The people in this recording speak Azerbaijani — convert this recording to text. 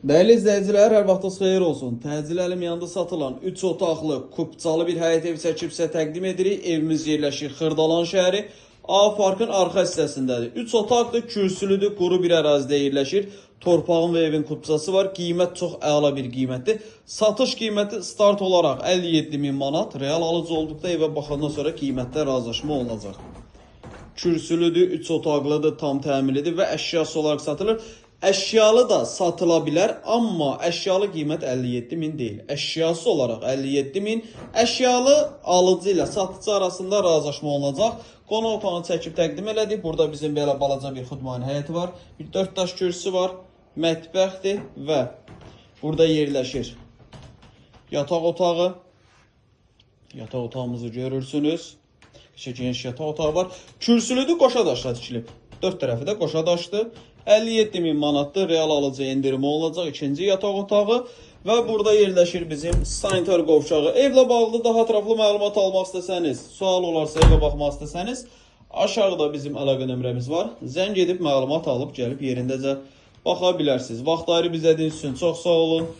Değerli izleyiciler, her vaxtınız xeyir olsun. Təcil əlim yanında satılan 3 otaqlı, kupçalı bir həyət evi çəkib sizə təqdim edirik. Evimiz yerləşir Xırdalan şəhəri. A Parkın arxa hissəsindədir. 3 otaqdır, kürsülüdür, quru bir ərazidə yerləşir. Torpağın və evin kupçası var. Qiymət çox əla bir qiymətdir. Satış qiyməti start olaraq 57.000 manat. Real alıcı olduqda evə baxandan sonra qiymətdə razılaşma olacaq. Kürsülüdür, 3 otaqlıdır, tam təmirlidir və əşyası olaraq satılır. Əşyalı da satıla bilər, amma əşyalı qiymət 57.000 deyil. Əşyası olaraq 57.000, əşyalı alıcı ilə satıcı arasında razılaşma olacaq. Qonaq otağını çəkib təqdim elədik. Burada bizim belə balaca bir xudmani həyəti var. Bir 4 daş kürsüsü var, mətbəxdir və burada yerləşir yataq otağı. Yataq otağımızı görürsünüz. Geniş yataq otağı var. Kürsülüdür, qoşa daşla tikilib. 4 tərəfi də qoşa daşdır. 57.000 manatdır. Real alıcı endirimi olacaq. İkinci yataq otağı və burada yerləşir bizim sanitar qovşağı. Evlə bağlı daha ətraflı məlumat almaq istəsəniz, sual olarsa, evə baxmaq istəsəniz, aşağıda bizim əlaqə nömrəmiz var. Zəng edib məlumat alıb gəlib yerindəcə baxa bilərsiniz. Vaxt ayırıb izlədiyiniz üçün çox sağ olun.